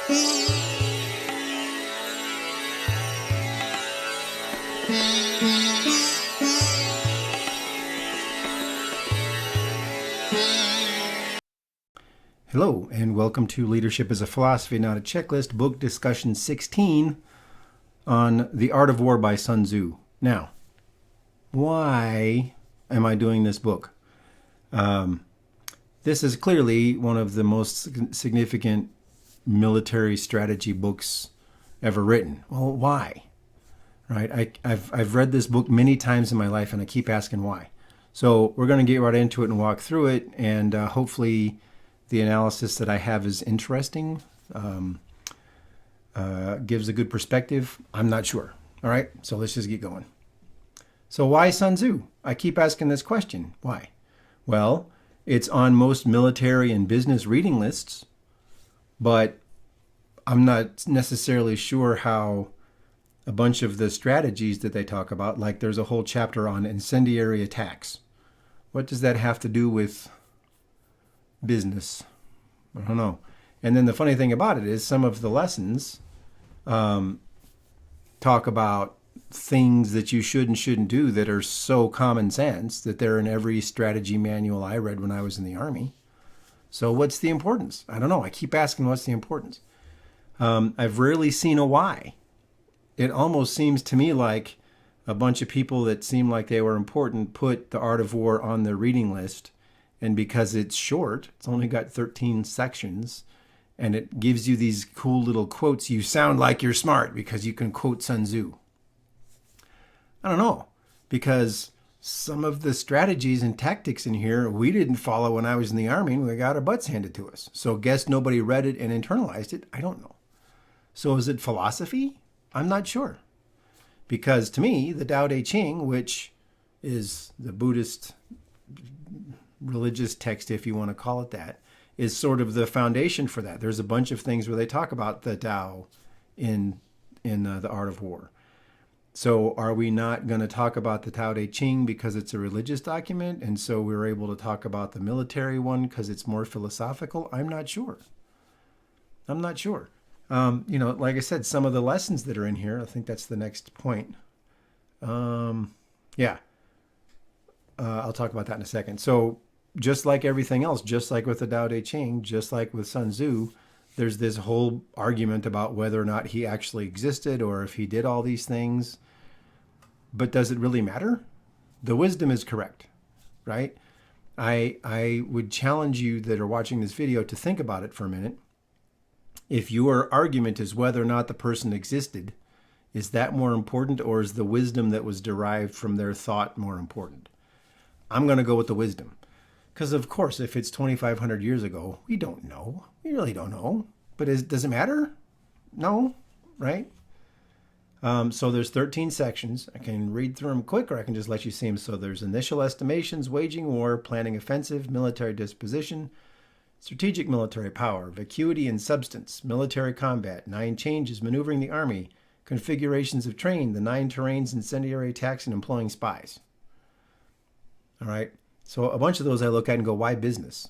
Hello, and welcome to Leadership as a Philosophy, Not a Checklist, book discussion 16 on The Art of War by Sun Tzu. Now, why am I doing this book? This is clearly one of the most significant military strategy books ever written. Well, why? Right? I've read this book many times in my life, and I keep asking why. So we're going to get right into it and walk through it, and hopefully the analysis that I have is interesting, gives a good perspective. I'm not sure. All right, so let's just get going. So why Sun Tzu? I keep asking this question. Why? Well, it's on most military and business reading lists, but I'm not necessarily sure how a bunch of the strategies that they talk about, like there's a whole chapter on incendiary attacks. What does that have to do with business? I don't know. And then the funny thing about it is some of the lessons talk about things that you should and shouldn't do that are so common sense that they're in every strategy manual I read when I was in the Army. So what's the importance? I don't know. I keep asking what's the importance. I've rarely seen a why. It almost seems to me like a bunch of people that seem like they were important put The Art of War on their reading list. And because it's short, it's only got 13 sections, and it gives you these cool little quotes. You sound like you're smart because you can quote Sun Tzu. I don't know, because some of the strategies and tactics in here we didn't follow when I was in the Army, and we got our butts handed to us. So guess nobody read it and internalized it? I don't know. So is it philosophy? I'm not sure. Because to me, the Tao Te Ching, which is the Buddhist religious text, if you want to call it that, is sort of the foundation for that. There's a bunch of things where they talk about the Tao in The Art of War. So are we not going to talk about the Tao Te Ching because it's a religious document, and so we're able to talk about the military one because it's more philosophical? I'm not sure. Like I said, some of the lessons that are in here, I think that's the next point. I'll talk about that in a second. So just like everything else, just like with the Tao Te Ching, just like with Sun Tzu, there's this whole argument about whether or not he actually existed or if he did all these things. But does it really matter? The wisdom is correct, right? I would challenge you that are watching this video to think about it for a minute. If your argument is whether or not the person existed, is that more important, or is the wisdom that was derived from their thought more important? I'm going to go with the wisdom. Because, of course, if it's 2,500 years ago, we don't know. We really don't know. But does it matter? No, right? So there's 13 sections. I can read through them quick, or I can just let you see them. So there's initial estimations, waging war, planning offensive, military disposition, strategic military power, vacuity and substance, military combat, 9 changes, maneuvering the army, configurations of train, the 9 terrains, incendiary attacks, and employing spies. All right. So a bunch of those I look at and go, why business?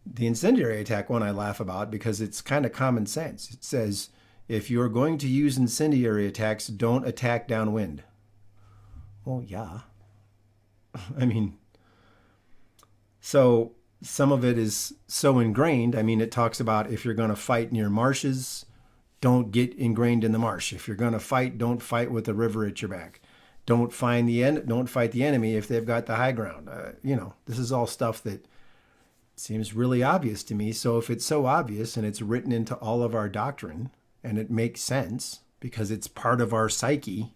The incendiary attack one I laugh about because it's kind of common sense. It says, if you're going to use incendiary attacks, don't attack downwind. Well, yeah. I mean, so some of it is so ingrained. I mean, it talks about if you're going to fight near marshes, don't get ingrained in the marsh. If you're going to fight, don't fight with the river at your back. Don't fight the enemy if they've got the high ground. This is all stuff that seems really obvious to me. So if it's so obvious and it's written into all of our doctrine and it makes sense because it's part of our psyche,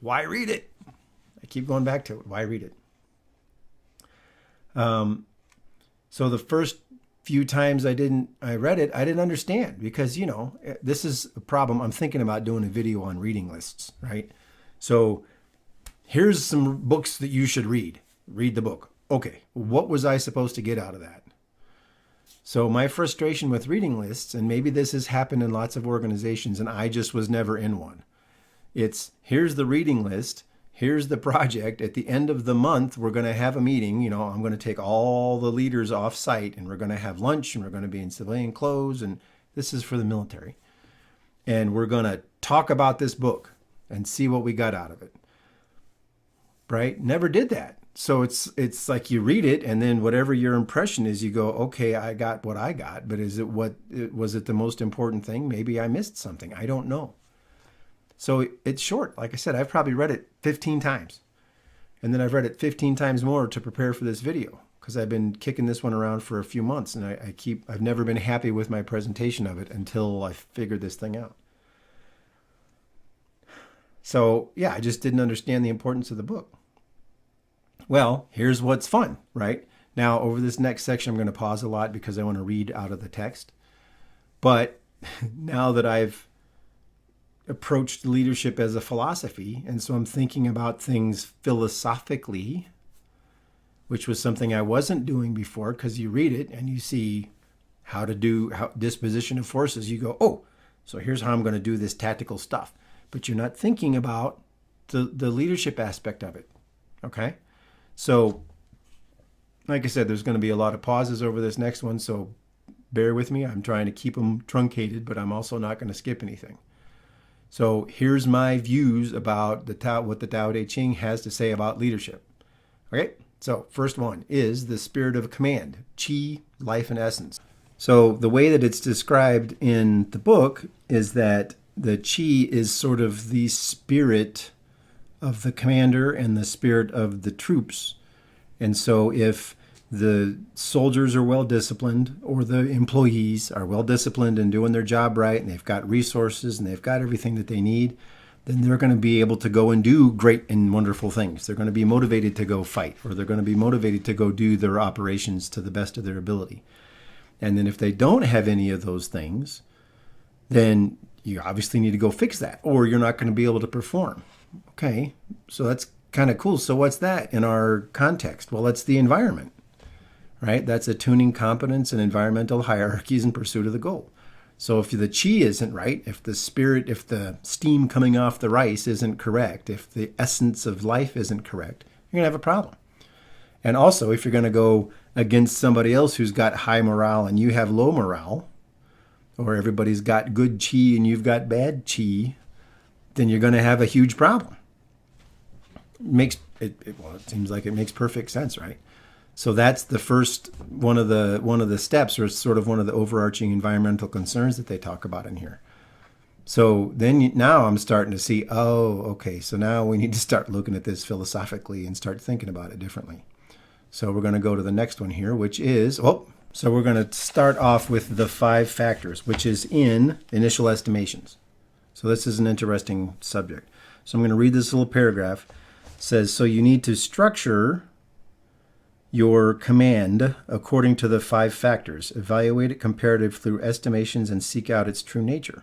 why read it? I keep going back to it. Why read it? So the first few times I read it, I didn't understand because, this is a problem. I'm thinking about doing a video on reading lists, right? So here's some books that you should read. Read the book. Okay, what was I supposed to get out of that? So my frustration with reading lists, and maybe this has happened in lots of organizations and I just was never in one. It's here's the reading list. Here's the project. At the end of the month, we're going to have a meeting. I'm going to take all the leaders off site and we're going to have lunch and we're going to be in civilian clothes and This is for the military. And we're going to talk about this book and see what we got out of it. Right? Never did that. So it's like you read it, and then whatever your impression is, you go, okay, I got what I got, but was it the most important thing? Maybe I missed something. I don't know. So it's short. Like I said, I've probably read it 15 times. And then I've read it 15 times more to prepare for this video, because I've been kicking this one around for a few months, and I've never been happy with my presentation of it until I figured this thing out. So yeah, I just didn't understand the importance of the book. Well, here's what's fun, right? Now, over this next section, I'm going to pause a lot because I want to read out of the text. But now that I've approached leadership as a philosophy, and so I'm thinking about things philosophically, which was something I wasn't doing before, because you read it and you see how disposition of forces. You go, oh, so here's how I'm going to do this tactical stuff. But you're not thinking about the leadership aspect of it, okay? So, like I said, there's going to be a lot of pauses over this next one, so bear with me. I'm trying to keep them truncated, but I'm also not going to skip anything. So here's my views about what the Tao Te Ching has to say about leadership. Okay, so first one is the spirit of command, Qi, life and essence. So the way that it's described in the book is that the Qi is sort of the spirit of the commander and the spirit of the troops. And so if the soldiers are well disciplined, or the employees are well disciplined and doing their job right, and they've got resources and they've got everything that they need, then they're going to be able to go and do great and wonderful things. They're going to be motivated to go fight, or they're going to be motivated to go do their operations to the best of their ability. And then if they don't have any of those things, then you obviously need to go fix that, or you're not going to be able to perform. Okay, so that's kind of cool. So what's that in our context? Well, that's the environment, right? That's attuning competence and environmental hierarchies in pursuit of the goal. So if the Qi isn't right, if the steam coming off the rice isn't correct, if the essence of life isn't correct, you're going to have a problem. And also, if you're going to go against somebody else who's got high morale and you have low morale, or everybody's got good Qi and you've got bad Qi, then you're going to have a huge problem. It seems like it makes perfect sense, right? So that's the first one of the steps, or sort of one of the overarching environmental concerns that they talk about in here. So then now I'm starting to see, oh, okay, so now we need to start looking at this philosophically and start thinking about it differently. So we're going to go to the next one here, which is, so we're going to start off with the 5 factors, which is in initial estimations. So this is an interesting subject. So I'm going to read this little paragraph. It says, so you need to structure your command according to the 5 factors. Evaluate it comparative through estimations and seek out its true nature.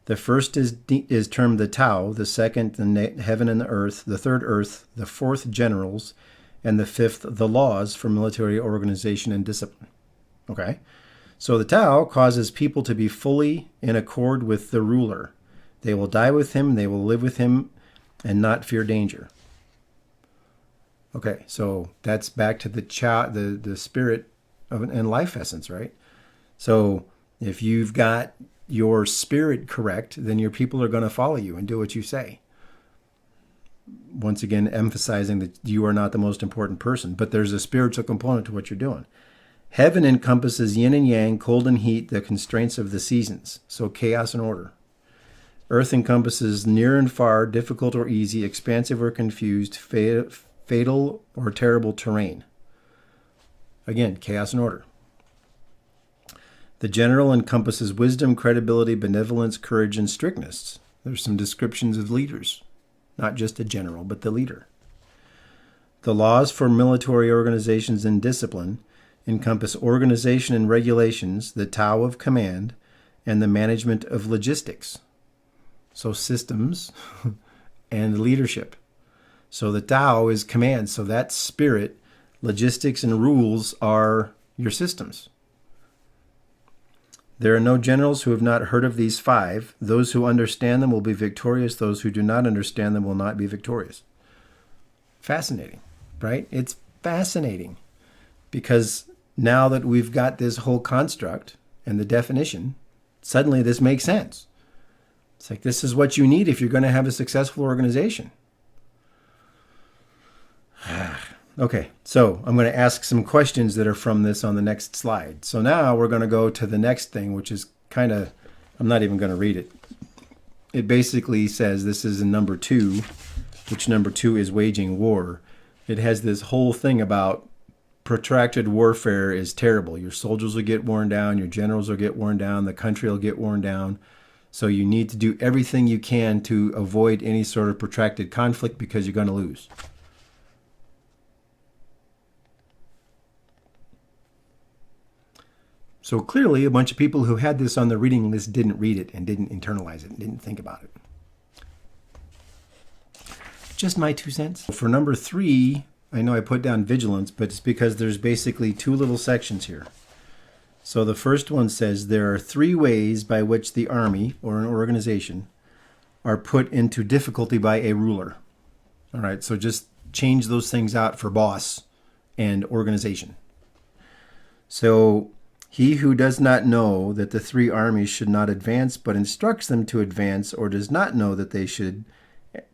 The first is termed the Tao, the second the heaven and the earth, the third earth, the fourth generals, and the fifth the laws for military organization and discipline. Okay? So the Tao causes people to be fully in accord with the ruler. They will die with him, they will live with him, and not fear danger. Okay, so that's back to the spirit of and life essence, right? So if you've got your spirit correct, then your people are going to follow you and do what you say. Once again, emphasizing that you are not the most important person, but there's a spiritual component to what you're doing. Heaven encompasses yin and yang, cold and heat, the constraints of the seasons, so chaos and order. Earth encompasses near and far, difficult or easy, expansive or confused, fatal or terrible terrain. Again, chaos and order. The general encompasses wisdom, credibility, benevolence, courage, and strictness. There's some descriptions of leaders, not just a general, but the leader. The laws for military organizations and discipline encompass organization and regulations, the Tao of command, and the management of logistics. So systems and leadership. So the Tao is command. So that spirit, logistics, and rules are your systems. There are no generals who have not heard of these 5. Those who understand them will be victorious. Those who do not understand them will not be victorious. Fascinating, right? It's fascinating because now that we've got this whole construct and the definition, suddenly this makes sense. It's like, this is what you need if you're going to have a successful organization. Okay, so I'm going to ask some questions that are from this on the next slide. So now we're going to go to the next thing, which is kind of, I'm not even going to read it. It basically says, this is in number 2, which number 2 is waging war. It has this whole thing about protracted warfare is terrible. Your soldiers will get worn down, your generals will get worn down, the country will get worn down. So you need to do everything you can to avoid any sort of protracted conflict because you're going to lose. So clearly, a bunch of people who had this on the reading list didn't read it and didn't internalize it and didn't think about it. Just my 2 cents. For number 3, I know I put down vigilance, but it's because there's basically 2 little sections here. So the first one says there are 3 ways by which the army or an organization are put into difficulty by a ruler. All right, so just change those things out for boss and organization. So he who does not know that the 3 armies should not advance, but instructs them to advance, or does not know that they should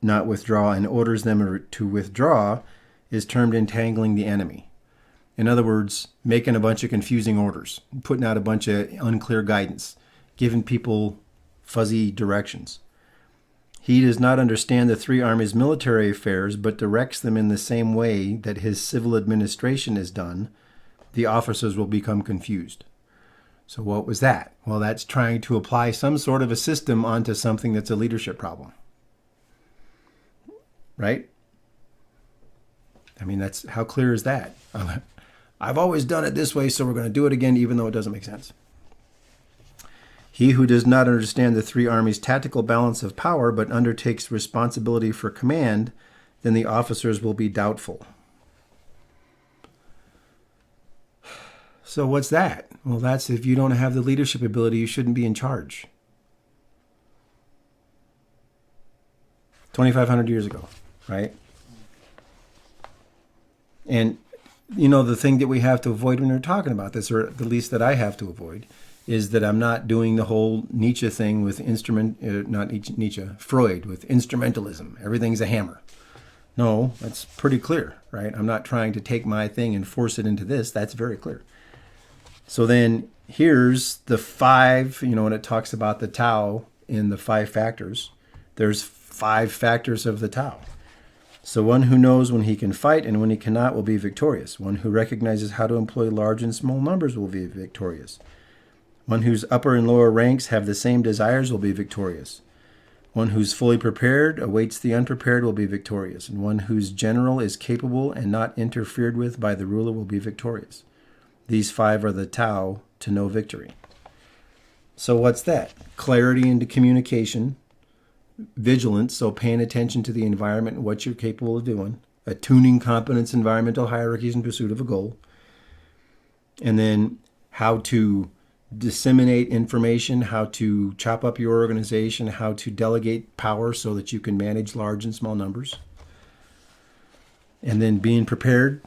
not withdraw and orders them to withdraw, is termed entangling the enemy. In other words, making a bunch of confusing orders, putting out a bunch of unclear guidance, giving people fuzzy directions. He does not understand the 3 armies' military affairs, but directs them in the same way that his civil administration is done. The officers will become confused. So what was that? Well, that's trying to apply some sort of a system onto something that's a leadership problem. Right? I mean, that's how clear is that? I've always done it this way, so we're going to do it again, even though it doesn't make sense. He who does not understand the 3 armies' tactical balance of power, but undertakes responsibility for command, then the officers will be doubtful. So what's that? Well, that's if you don't have the leadership ability, you shouldn't be in charge. 2,500 years ago, right? And, you know, the thing that we have to avoid when we're talking about this, or the least that I have to avoid, is that I'm not doing the whole Nietzsche thing with Freud, with instrumentalism. Everything's a hammer. No, that's pretty clear, right? I'm not trying to take my thing and force it into this. That's very clear. So then here's the 5, when it talks about the Tao in the 5 factors, there's 5 factors of the Tao. So one who knows when he can fight and when he cannot will be victorious. One who recognizes how to employ large and small numbers will be victorious. One whose upper and lower ranks have the same desires will be victorious. One who's fully prepared awaits the unprepared will be victorious. And one whose general is capable and not interfered with by the ruler will be victorious. These 5 are the Tao to know victory. So what's that? Clarity into communication, vigilance, so paying attention to the environment and what you're capable of doing, attuning competence, environmental hierarchies in pursuit of a goal, and then how to disseminate information, how to chop up your organization, how to delegate power so that you can manage large and small numbers, and then being prepared,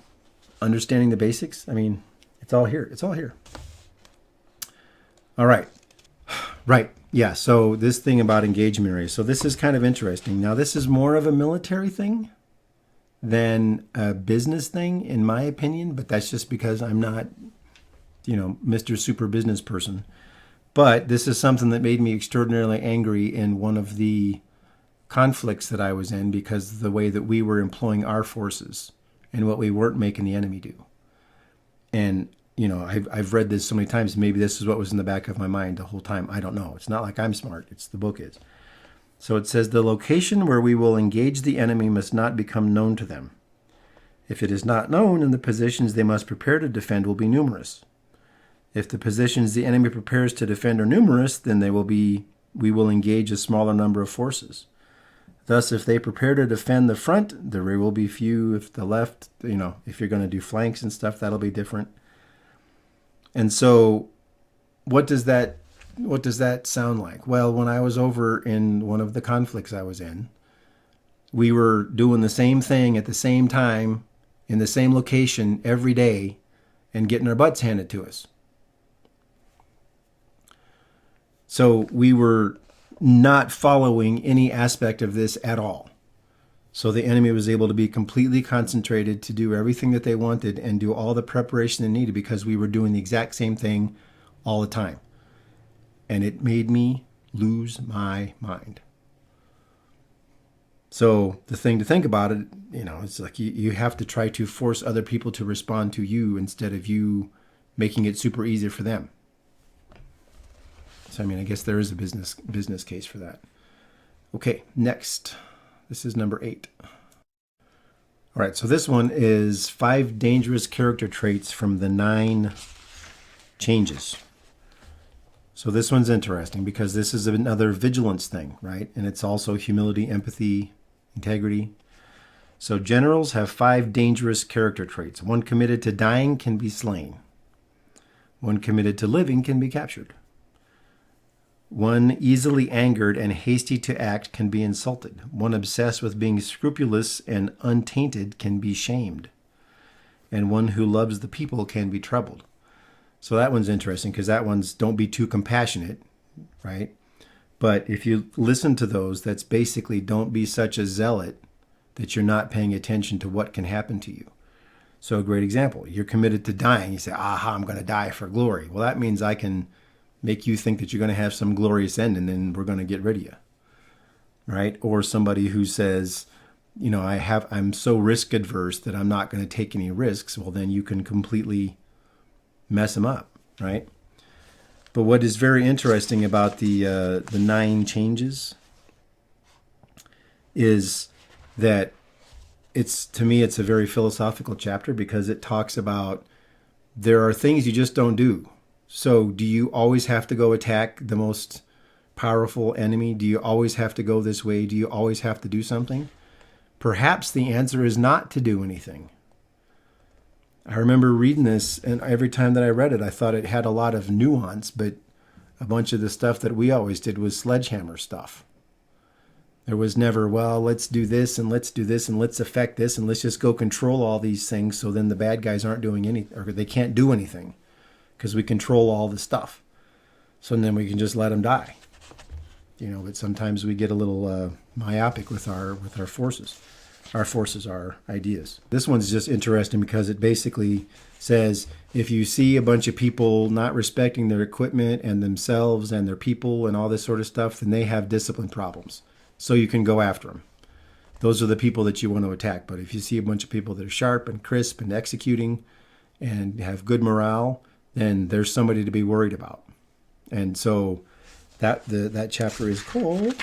understanding the basics. I mean, it's all here. It's all here. All right. Right. Yeah. So this thing about engagement areas. So this is kind of interesting. Now, this is more of a military thing than a business thing, in my opinion. But that's just because I'm not, Mr. Super Business person. But this is something that made me extraordinarily angry in one of the conflicts that I was in, because of the way that we were employing our forces and what we weren't making the enemy do. And I've read this so many times. Maybe this is what was in the back of my mind the whole time. I don't know. It's not like I'm smart. It's the book is. So it says, the location where we will engage the enemy must not become known to them. If it is not known, then the positions they must prepare to defend will be numerous. If the positions the enemy prepares to defend are numerous, then we will engage a smaller number of forces. Thus, if they prepare to defend the front, the rear will be few. If the left, if you're going to do flanks and stuff, that'll be different. And so what does that sound like? Well, when I was over in one of the conflicts I was in, we were doing the same thing at the same time in the same location every day and getting our butts handed to us. So we were not following any aspect of this at all. So the enemy was able to be completely concentrated to do everything that they wanted and do all the preparation they needed because we were doing the exact same thing all the time. And it made me lose my mind. So the thing to think about it, it's like you have to try to force other people to respond to you instead of you making it super easy for them. So, I guess there is a business case for that. Okay, next. This is number 8. All right, so this one is 5 dangerous character traits from the 9 changes. So this one's interesting because this is another vigilance thing, right? And it's also humility, empathy, integrity. So generals have 5 dangerous character traits. One committed to dying can be slain. One committed to living can be captured. One easily angered and hasty to act can be insulted. One obsessed with being scrupulous and untainted can be shamed. And one who loves the people can be troubled. So that one's interesting because that one's don't be too compassionate, right? But if you listen to those, that's basically don't be such a zealot that you're not paying attention to what can happen to you. So a great example, you're committed to dying. You say, aha, I'm going to die for glory. Well, that means I can make you think that you're going to have some glorious end and then we're going to get rid of you, right? Or somebody who says, I'm so risk adverse that I'm not going to take any risks. Well, then you can completely mess them up, right? But what is very interesting about the 9 changes is that to me, it's a very philosophical chapter because it talks about there are things you just don't do. So do you always have to go attack the most powerful enemy? Do you always have to go this way? Do you always have to do something? Perhaps the answer is not to do anything. I remember reading this, and every time that I read it, I thought it had a lot of nuance, but a bunch of the stuff that we always did was sledgehammer stuff. There was never, well, let's do this and let's do this and let's affect this and let's just go control all these things so then the bad guys aren't doing anything, or they can't do anything because we control all the stuff. So then we can just let them die. But sometimes we get a little myopic with our forces. Our forces, our ideas. This one's just interesting because it basically says if you see a bunch of people not respecting their equipment and themselves and their people and all this sort of stuff, then they have discipline problems. So you can go after them. Those are the people that you want to attack. But if you see a bunch of people that are sharp and crisp and executing and have good morale, then there's somebody to be worried about. And so that chapter is called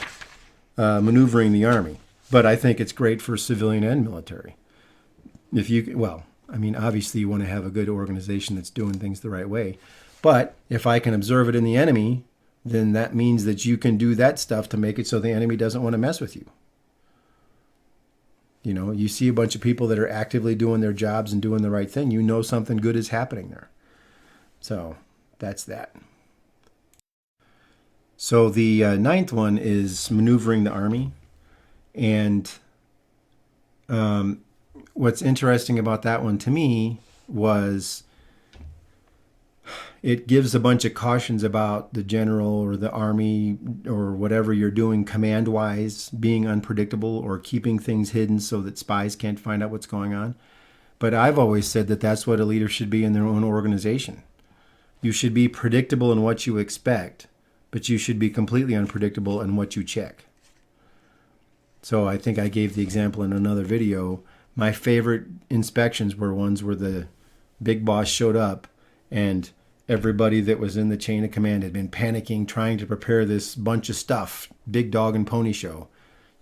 Maneuvering the Army. But I think it's great for civilian and military. Obviously you want to have a good organization that's doing things the right way. But if I can observe it in the enemy, then that means that you can do that stuff to make it so the enemy doesn't want to mess with you. You see a bunch of people that are actively doing their jobs and doing the right thing, something good is happening there. So that's that. So the 9th one is Maneuvering the Army. And what's interesting about that one to me was it gives a bunch of cautions about the general or the army or whatever you're doing command-wise, being unpredictable or keeping things hidden so that spies can't find out what's going on. But I've always said that that's what a leader should be in their own organization. You should be predictable in what you expect, but you should be completely unpredictable in what you check. So I think I gave the example in another video. My favorite inspections were ones where the big boss showed up and everybody that was in the chain of command had been panicking, trying to prepare this bunch of stuff, big dog and pony show.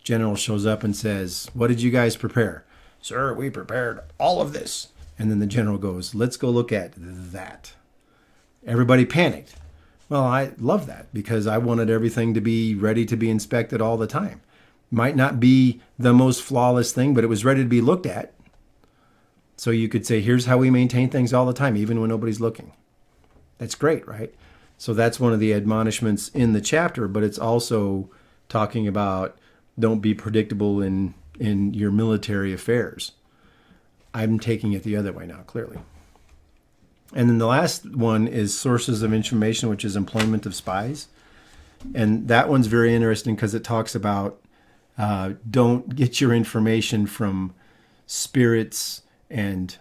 General shows up and says, "What did you guys prepare?" "Sir, we prepared all of this." And then the general goes, "Let's go look at that." Everybody panicked. Well, I love that because I wanted everything to be ready to be inspected all the time. Might not be the most flawless thing, but it was ready to be looked at. So you could say, here's how we maintain things all the time, even when nobody's looking. That's great, right? So that's one of the admonishments in the chapter, but it's also talking about don't be predictable in your military affairs. I'm taking it the other way now, clearly. And then the last one is sources of information, which is employment of spies. And that one's very interesting because it talks about don't get your information from spirits and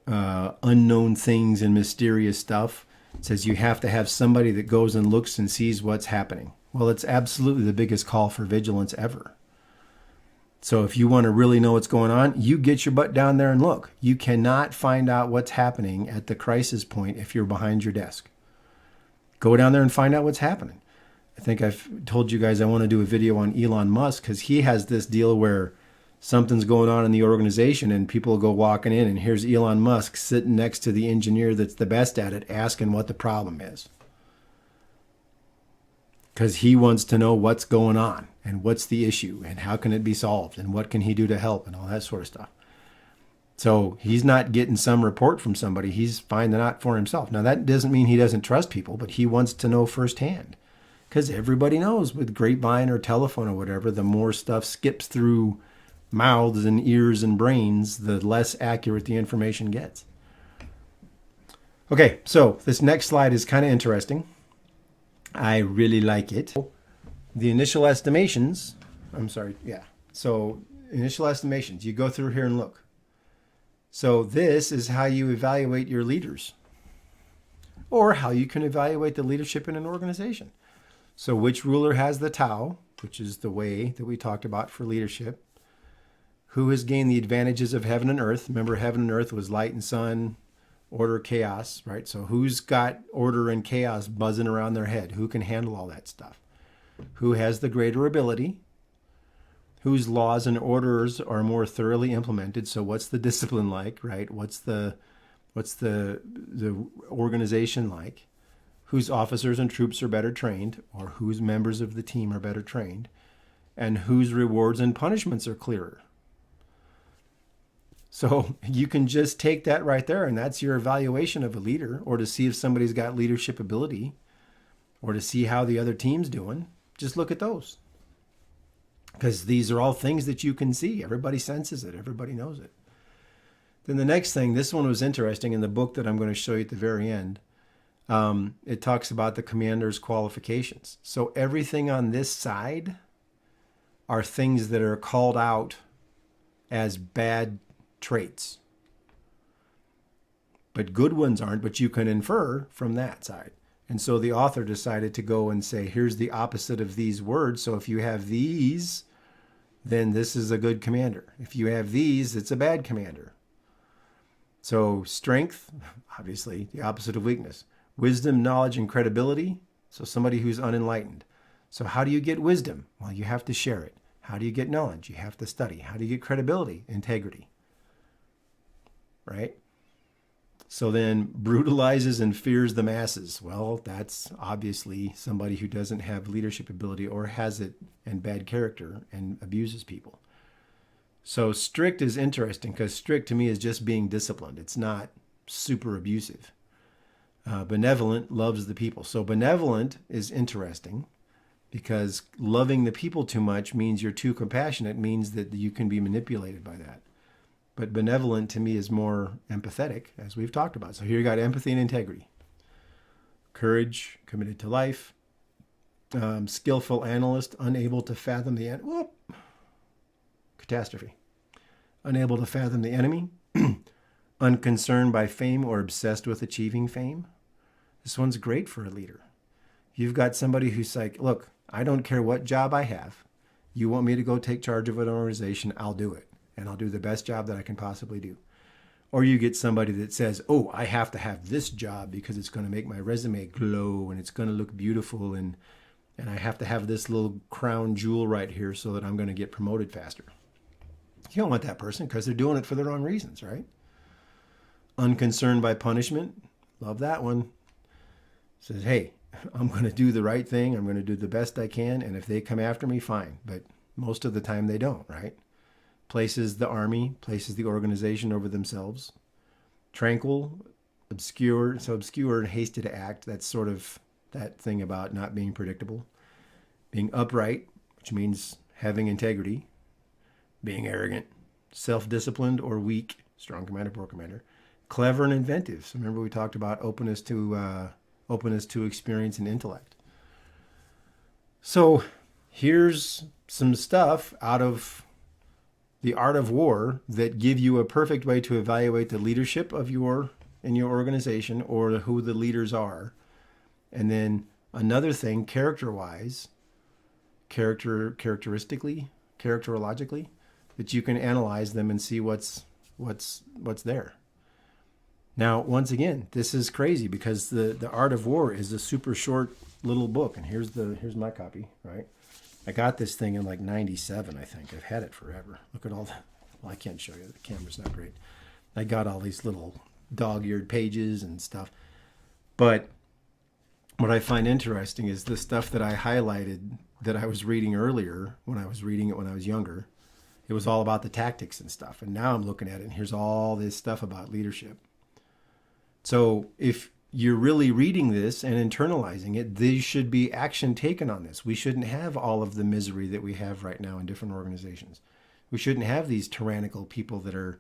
unknown things and mysterious stuff. It says you have to have somebody that goes and looks and sees what's happening. Well, it's absolutely the biggest call for vigilance ever. So if you want to really know what's going on, you get your butt down there and look. You cannot find out what's happening at the crisis point if you're behind your desk. Go down there and find out what's happening. I think I've told you guys I want to do a video on Elon Musk because he has this deal where something's going on in the organization and people go walking in and here's Elon Musk sitting next to the engineer that's the best at it asking what the problem is. Because he wants to know what's going on and what's the issue and how can it be solved and what can he do to help and all that sort of stuff. So he's not getting some report from somebody. He's finding out for himself. Now, that doesn't mean he doesn't trust people, but he wants to know firsthand. Because everybody knows with grapevine or telephone or whatever, the more stuff skips through mouths and ears and brains, the less accurate the information gets. Okay, so this next slide is kind of interesting. I really like it. The initial estimations, So initial estimations, you go through here and look. So this is how you evaluate your leaders or how you can evaluate the leadership in an organization. So which ruler has the Tao, which is the way that we talked about for leadership? Who has gained the advantages of heaven and earth? Remember, heaven and earth was light and sun, order, chaos, right? So who's got order and chaos buzzing around their head? Who can handle all that stuff? Who has the greater ability? Whose laws and orders are more thoroughly implemented? So what's the discipline like, right? What's the organization like? Whose officers and troops are better trained, or whose members of the team are better trained, and whose rewards and punishments are clearer. So you can just take that right there, and that's your evaluation of a leader, or to see if somebody's got leadership ability, or to see how the other team's doing. Just look at those. Because these are all things that you can see. Everybody senses it. Everybody knows it. Then the next thing, this one was interesting in the book that I'm going to show you at the very end. It talks about the commander's qualifications. So everything on this side are things that are called out as bad traits. But good ones aren't, but you can infer from that side. And so the author decided to go and say, here's the opposite of these words. So if you have these, then this is a good commander. If you have these, it's a bad commander. So strength, obviously, the opposite of weakness. Wisdom, knowledge, and credibility. So somebody who's unenlightened. So how do you get wisdom? Well, you have to share it. How do you get knowledge? You have to study. How do you get credibility? Integrity. Right? So then brutalizes and fears the masses. Well, that's obviously somebody who doesn't have leadership ability or has it and bad character and abuses people. So strict is interesting because strict to me is just being disciplined. It's not super abusive. Benevolent loves the people. So benevolent is interesting because loving the people too much means you're too compassionate, means that you can be manipulated by that. But benevolent to me is more empathetic, as we've talked about. So here you got empathy and integrity. Courage, committed to life. Skillful analyst, unable to fathom the end. Catastrophe. Unable to fathom the enemy. Unconcerned by fame or obsessed with achieving fame. This one's great for a leader. You've got somebody who's like, look, I don't care what job I have. You want me to go take charge of an organization, I'll do it. And I'll do the best job that I can possibly do. Or you get somebody that says, oh, I have to have this job because it's going to make my resume glow and it's going to look beautiful and I have to have this little crown jewel right here so that I'm going to get promoted faster. You don't want that person because they're doing it for the wrong reasons, right? Unconcerned by punishment. Love that one. Says, hey, I'm going to do the right thing. I'm going to do the best I can. And if they come after me, fine. But most of the time they don't, right? Places the army, places the organization over themselves. Tranquil, obscure and hasty to act. That's sort of that thing about not being predictable. Being upright, which means having integrity. Being arrogant. Self-disciplined or weak. Strong commander, poor commander. Clever and inventive. So remember we talked about openness to experience and intellect. So here's some stuff out of the art of war that give you a perfect way to evaluate the leadership of your in your organization or who the leaders are. And then another thing, characteristically, characterologically, that you can analyze them and see what's there. Now, once again, this is crazy because the art of war is a super short little book, and here's my copy, right? I got this thing in like '97, I think. I've had it forever. Look at all the. Well, I can't show you. The camera's not great. I got all these little dog-eared pages and stuff. But what I find interesting is the stuff that I highlighted that I was reading earlier when I was reading it when I was younger. It was all about the tactics and stuff. And now I'm looking at it, and here's all this stuff about leadership. So if you're really reading this and internalizing it, there should be action taken on this. We shouldn't have all of the misery that we have right now in different organizations. We shouldn't have these tyrannical people that are,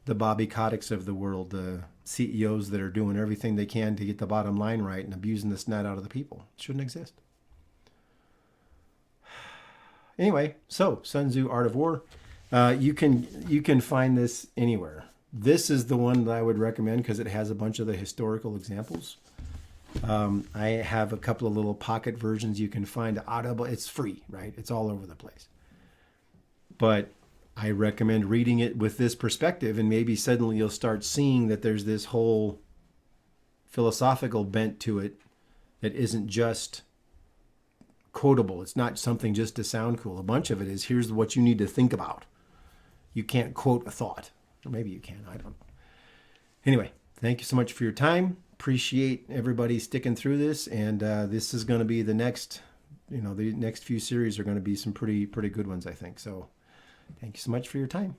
the Bobby Koticks of the world, the CEOs that are doing everything they can to get the bottom line right and abusing the snot out of the people. It shouldn't exist. Anyway, so Sun Tzu, Art of War. You can find this anywhere. This is the one that I would recommend because it has a bunch of the historical examples. I have a couple of little pocket versions you can find. Audible, it's free, right? It's all over the place. But I recommend reading it with this perspective, and maybe suddenly you'll start seeing that there's this whole philosophical bent to it that isn't just quotable. It's not something just to sound cool. A bunch of it is, here's what you need to think about. You can't quote a thought. Or maybe you can. I don't know. Anyway, thank you so much for your time. Appreciate everybody sticking through this. And this is going to be the next few series are going to be some pretty good ones, I think. So thank you so much for your time.